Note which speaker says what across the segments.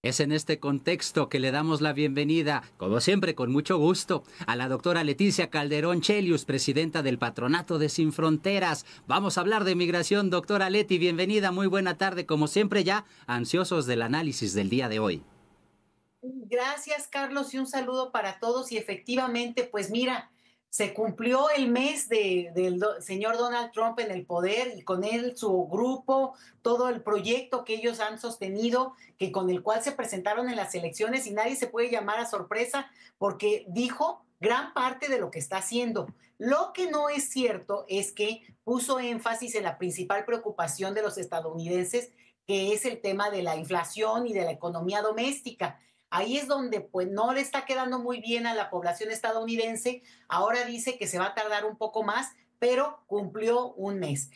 Speaker 1: Es en este contexto que le damos la bienvenida, como siempre con mucho gusto, a la doctora Leticia Calderón Chelius, presidenta del Patronato de Sin Fronteras. Vamos a hablar de migración, doctora Leti, bienvenida, muy buena tarde, como siempre ya ansiosos del análisis del día de hoy.
Speaker 2: Gracias, Carlos, y un saludo para todos. Y efectivamente, pues mira, se cumplió el mes del señor Donald Trump en el poder y con él su grupo, todo el proyecto que ellos han sostenido, que con el cual se presentaron en las elecciones y nadie se puede llamar a sorpresa porque dijo gran parte de lo que está haciendo. Lo que no es cierto es que puso énfasis en la principal preocupación de los estadounidenses, que es el tema de la inflación y de la economía doméstica. Ahí es donde pues no le está quedando muy bien a la población estadounidense. Ahora dice que se va a tardar un poco más, pero cumplió un mes.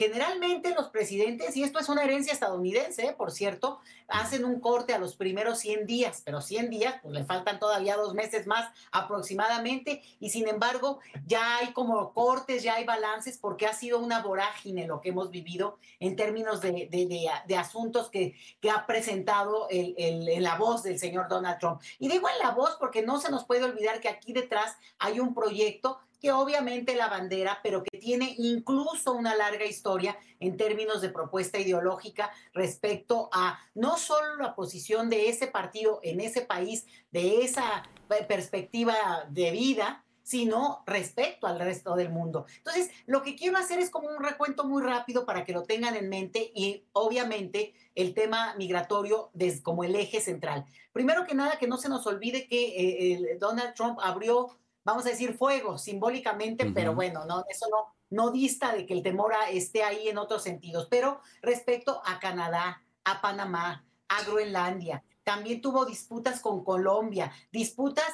Speaker 2: Generalmente los presidentes, y esto es una herencia estadounidense, por cierto, hacen un corte a los primeros 100 días, pero 100 días, pues le faltan todavía 2 meses más aproximadamente, y sin embargo ya hay como cortes, ya hay balances, porque ha sido una vorágine lo que hemos vivido en términos de asuntos que ha presentado en la voz del señor Donald Trump. Y digo en la voz porque no se nos puede olvidar que aquí detrás hay un proyecto que obviamente la bandera, pero que tiene incluso una larga historia en términos de propuesta ideológica respecto a no solo la posición de ese partido en ese país, de esa perspectiva de vida, sino respecto al resto del mundo. Entonces, lo que quiero hacer es como un recuento muy rápido para que lo tengan en mente y obviamente el tema migratorio como el eje central. Primero que nada, que no se nos olvide que Donald Trump abrió, vamos a decir, fuego simbólicamente, pero
Speaker 1: Ujú.
Speaker 2: bueno, no, eso no dista de que el temor esté ahí en otros sentidos. Pero respecto a Canadá, a Panamá, a Groenlandia, también tuvo disputas con Colombia, disputas,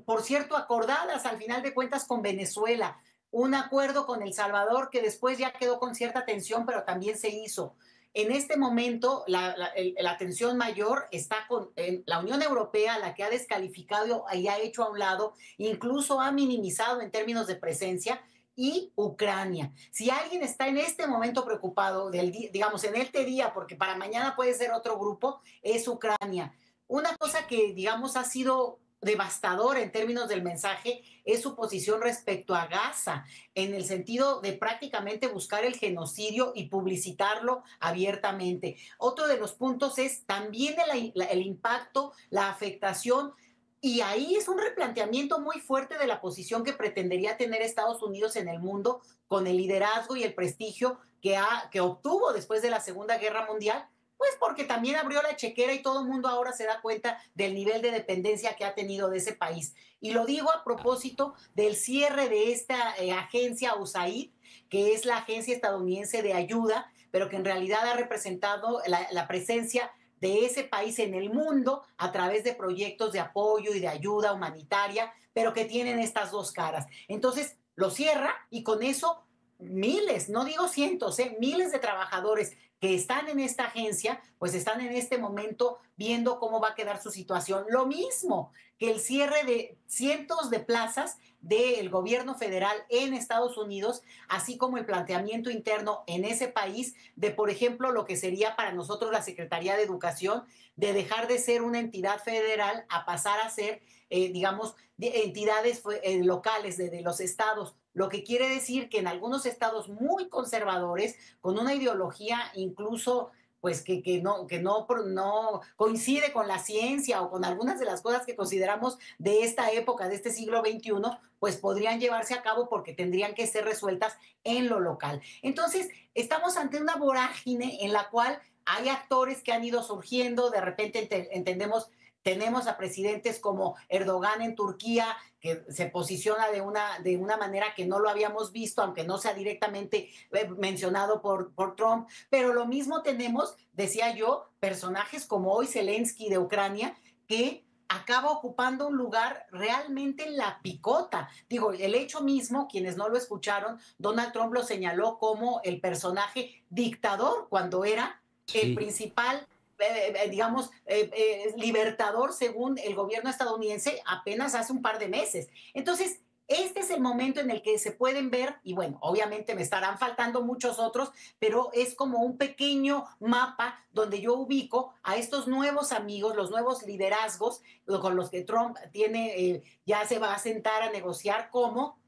Speaker 2: por cierto, acordadas al final de cuentas con Venezuela, un acuerdo con El Salvador que después ya quedó con cierta tensión, pero también se hizo. En este momento, la tensión mayor está con la Unión Europea, la que ha descalificado y ha hecho a un lado, incluso ha minimizado en términos de presencia, y Ucrania. Si alguien está en este momento preocupado, digamos, en este día, porque para mañana puede ser otro grupo, es Ucrania. Una cosa que, digamos, ha sido devastador en términos del mensaje es su posición respecto a Gaza, en el sentido de prácticamente buscar el genocidio y publicitarlo abiertamente. Otro de los puntos es también el impacto, la afectación, y ahí es un replanteamiento muy fuerte de la posición que pretendería tener Estados Unidos en el mundo con el liderazgo y el prestigio que obtuvo después de la Segunda Guerra Mundial, pues porque también abrió la chequera y todo el mundo ahora se da cuenta del nivel de dependencia que ha tenido de ese país. Y lo digo a propósito del cierre de esta agencia USAID, que es la agencia estadounidense de ayuda, pero que en realidad ha representado la presencia de ese país en el mundo a través de proyectos de apoyo y de ayuda humanitaria, pero que tienen estas dos caras. Entonces, lo cierra y con eso miles, no digo cientos, miles de trabajadores que están en esta agencia, pues están en este momento viendo cómo va a quedar su situación. Lo mismo que el cierre de cientos de plazas del gobierno federal en Estados Unidos, así como el planteamiento interno en ese país de, por ejemplo, lo que sería para nosotros la Secretaría de Educación, de dejar de ser una entidad federal a pasar a ser, digamos, entidades locales de los estados, lo que quiere decir que en algunos estados muy conservadores, con una ideología incluso pues no coincide con la ciencia o con algunas de las cosas que consideramos de esta época, de este siglo XXI, pues podrían llevarse a cabo porque tendrían que ser resueltas en lo local. Entonces, estamos ante una vorágine en la cual hay actores que han ido surgiendo, de repente entendemos, tenemos a presidentes como Erdogan en Turquía, que se posiciona de una manera que no lo habíamos visto, aunque no sea directamente mencionado por Trump, pero lo mismo tenemos, decía yo, personajes como hoy Zelensky de Ucrania, que acaba ocupando un lugar realmente en la picota. Digo, el hecho mismo, quienes no lo escucharon, Donald Trump lo señaló como el personaje dictador cuando era el
Speaker 1: Sí.
Speaker 2: principal digamos, libertador según el gobierno estadounidense apenas hace un par de meses. Entonces, Este es el momento en el que se pueden ver, y bueno, obviamente me estarán faltando muchos otros, pero es como un pequeño mapa donde yo ubico a estos nuevos amigos, los nuevos liderazgos con los que Trump tiene, ya se va a sentar a negociar como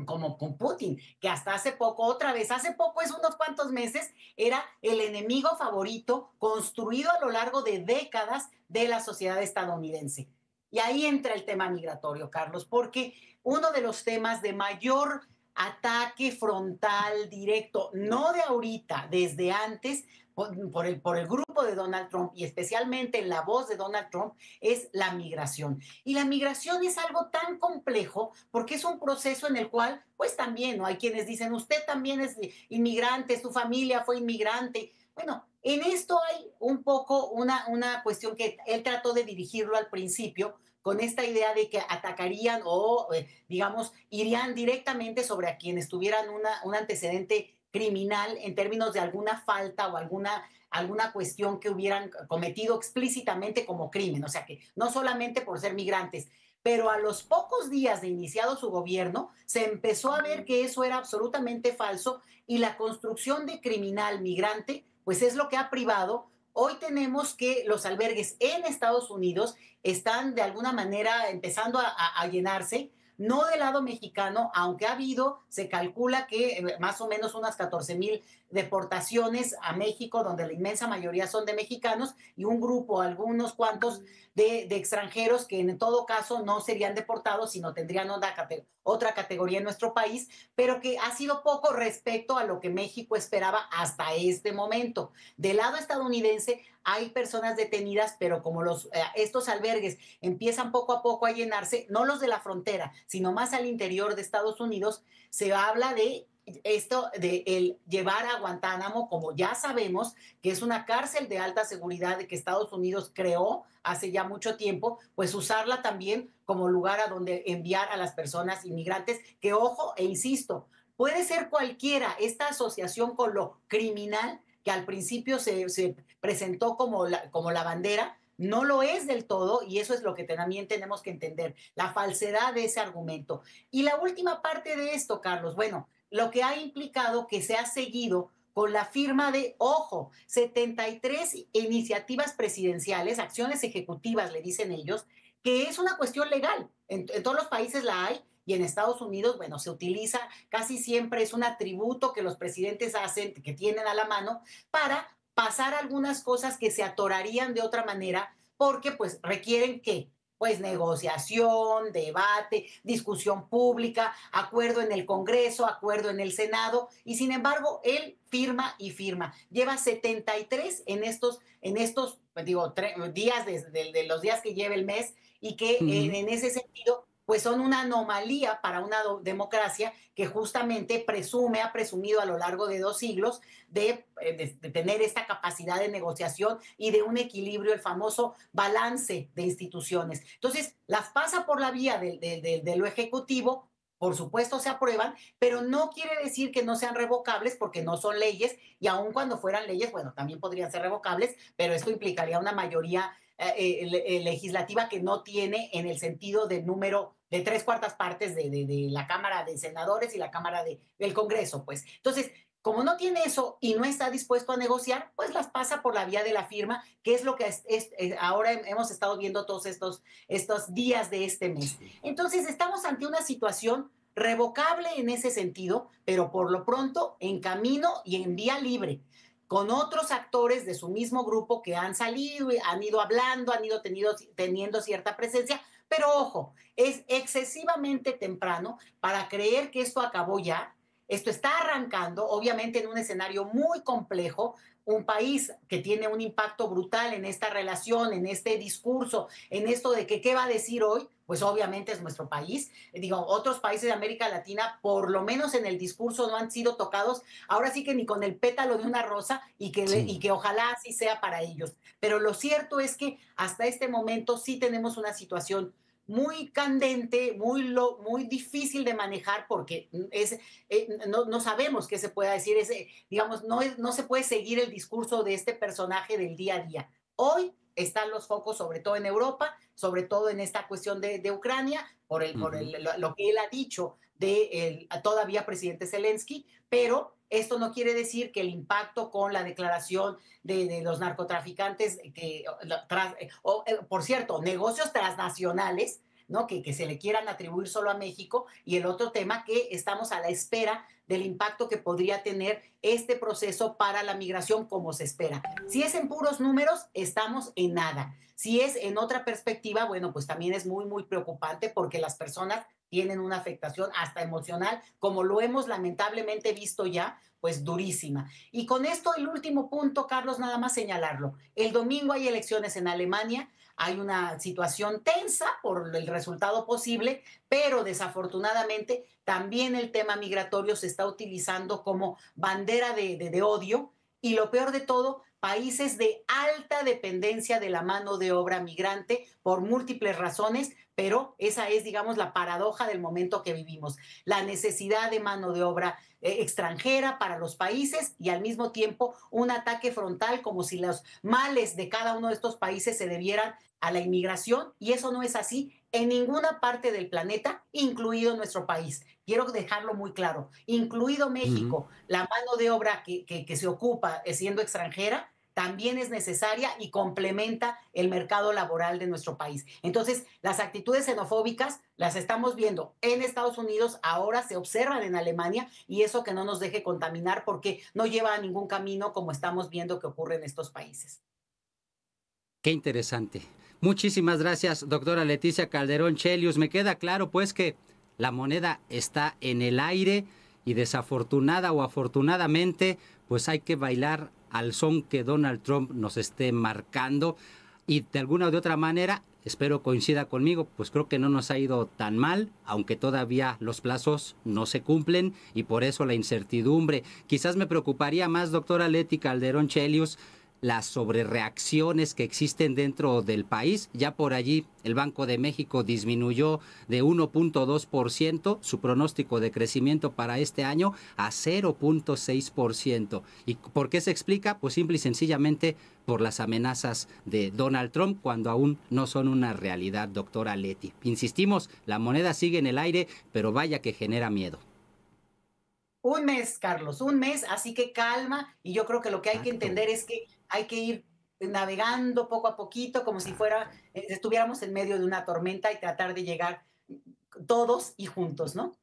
Speaker 2: con Putin, que hasta hace poco, otra vez, hace poco es unos cuantos meses, era el enemigo favorito construido a lo largo de décadas de la sociedad estadounidense. Y ahí entra el tema migratorio, Carlos, porque uno de los temas de mayor ataque frontal directo, no de ahorita, desde antes, por el grupo de Donald Trump y especialmente en la voz de Donald Trump, es la migración. Y la migración es algo tan complejo porque es un proceso en el cual, pues también, ¿no? Hay quienes dicen, usted también es inmigrante, su familia fue inmigrante. Bueno, en esto hay un poco una cuestión que él trató de dirigirlo al principio con esta idea de que atacarían o, digamos, irían directamente sobre a quienes tuvieran un antecedente criminal en términos de alguna falta o alguna cuestión que hubieran cometido explícitamente como crimen. O sea, que no solamente por ser migrantes, pero a los pocos días de iniciado su gobierno se empezó a ver que eso era absolutamente falso y la construcción de criminal migrante, pues es lo que ha privado. Hoy tenemos que los albergues en Estados Unidos están de alguna manera empezando a llenarse, no del lado mexicano, aunque ha habido, se calcula que más o menos unas 14,000 deportaciones a México, donde la inmensa mayoría son de mexicanos, y un grupo, algunos cuantos de extranjeros que en todo caso no serían deportados, sino tendrían otra categoría en nuestro país, pero que ha sido poco respecto a lo que México esperaba hasta este momento. Del lado estadounidense hay personas detenidas, pero como estos albergues empiezan poco a poco a llenarse, no los de la frontera, sino más al interior de Estados Unidos, se habla de esto de el llevar a Guantánamo, como ya sabemos, que es una cárcel de alta seguridad que Estados Unidos creó hace ya mucho tiempo, pues usarla también como lugar a donde enviar a las personas inmigrantes, que ojo, e insisto, puede ser cualquiera, esta asociación con lo criminal, que al principio se presentó como la bandera, no lo es del todo y eso es lo que también tenemos que entender, la falsedad de ese argumento. Y la última parte de esto, Carlos, bueno, lo que ha implicado que se ha seguido con la firma de, ojo, 73 iniciativas presidenciales, acciones ejecutivas, le dicen ellos, que es una cuestión legal. En todos los países la hay y en Estados Unidos, bueno, se utiliza casi siempre, es un atributo que los presidentes hacen, que tienen a la mano, para pasar algunas cosas que se atorarían de otra manera, porque pues requieren que pues negociación, debate, discusión pública, acuerdo en el Congreso, acuerdo en el Senado, y sin embargo, él firma y firma. Lleva 73 en estos pues, digo, días de los días que lleva el mes, y que
Speaker 1: Uh -huh.
Speaker 2: en ese sentido, pues son una anomalía para una democracia que justamente ha presumido a lo largo de 2 siglos de tener esta capacidad de negociación y de un equilibrio, el famoso balance de instituciones. Entonces, las pasa por la vía de lo ejecutivo, por supuesto se aprueban, pero no quiere decir que no sean revocables porque no son leyes y aun cuando fueran leyes, bueno, también podrían ser revocables, pero esto implicaría una mayoría legislativa que no tiene en el sentido del número de 3/4 partes de la Cámara de Senadores y la Cámara del Congreso, pues. Entonces, como no tiene eso y no está dispuesto a negociar, pues las pasa por la vía de la firma, que es lo que ahora hemos estado viendo todos estos días de este mes.
Speaker 1: Sí.
Speaker 2: Entonces, estamos ante una situación revocable en ese sentido, pero por lo pronto en camino y en vía libre, con otros actores de su mismo grupo que han salido, han ido hablando, han ido teniendo cierta presencia, pero ojo, es excesivamente temprano para creer que esto acabó ya. Esto está arrancando, obviamente, en un escenario muy complejo, un país que tiene un impacto brutal en esta relación, en este discurso, en esto de que qué va a decir hoy, pues obviamente es nuestro país. Digo, otros países de América Latina, por lo menos en el discurso, no han sido tocados, ahora sí que ni con el pétalo de una rosa, y
Speaker 1: Sí.
Speaker 2: que ojalá así sea para ellos. Pero lo cierto es que hasta este momento sí tenemos una situación muy candente, muy difícil de manejar porque no sabemos qué se pueda decir, digamos, no se puede seguir el discurso de este personaje del día a día. Hoy están los focos sobre todo en Europa, sobre todo en esta cuestión de Ucrania, lo que él ha dicho de todavía presidente Zelensky, pero esto no quiere decir que el impacto con la declaración de los narcotraficantes, por cierto, negocios transnacionales, ¿no? Que se le quieran atribuir solo a México, y el otro tema que estamos a la espera del impacto que podría tener este proceso para la migración como se espera. Si es en puros números, estamos en nada. Si es en otra perspectiva, bueno, pues también es muy, muy preocupante porque las personas tienen una afectación hasta emocional, como lo hemos lamentablemente visto ya, pues durísima. Y con esto el último punto, Carlos, nada más señalarlo. El domingo hay elecciones en Alemania, hay una situación tensa por el resultado posible, pero desafortunadamente también el tema migratorio se está utilizando como bandera de odio, y lo peor de todo, países de alta dependencia de la mano de obra migrante por múltiples razones, pero esa es, digamos, la paradoja del momento que vivimos. La necesidad de mano de obra extranjera para los países y al mismo tiempo un ataque frontal como si los males de cada uno de estos países se debieran a la inmigración, y eso no es así en ninguna parte del planeta, incluido nuestro país. Quiero dejarlo muy claro, incluido México, la mano de obra que se ocupa siendo extranjera también es necesaria y complementa el mercado laboral de nuestro país. Entonces, las actitudes xenofóbicas las estamos viendo en Estados Unidos, ahora se observan en Alemania, y eso que no nos deje contaminar porque no lleva a ningún camino como estamos viendo que ocurre en estos países.
Speaker 1: Qué interesante. Muchísimas gracias, doctora Leticia Calderón Chelius. Me queda claro, pues, que la moneda está en el aire y desafortunada o afortunadamente, pues hay que bailar al son que Donald Trump nos esté marcando, y de alguna u de otra manera, espero coincida conmigo, pues creo que no nos ha ido tan mal, aunque todavía los plazos no se cumplen y por eso la incertidumbre. Quizás me preocuparía más, doctora Leti Calderón Chelius, las sobrereacciones que existen dentro del país. Ya por allí el Banco de México disminuyó de 1.2% su pronóstico de crecimiento para este año a 0.6%. ¿Y por qué se explica? Pues simple y sencillamente por las amenazas de Donald Trump, cuando aún no son una realidad, doctora Leti. Insistimos, la moneda sigue en el aire, pero vaya que genera miedo.
Speaker 2: Un mes, Carlos, un mes, así que calma, y yo creo que lo que hay que
Speaker 1: Exacto.
Speaker 2: entender es que hay que ir navegando poco a poquito, como si fuera, estuviéramos en medio de una tormenta, y tratar de llegar todos y juntos, ¿no?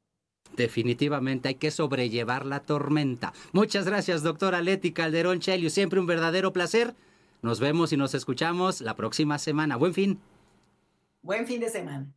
Speaker 1: Definitivamente hay que sobrellevar la tormenta. Muchas gracias, doctora Leti Calderón Chelius. Siempre un verdadero placer. Nos vemos y nos escuchamos la próxima semana. Buen fin.
Speaker 2: Buen fin de semana.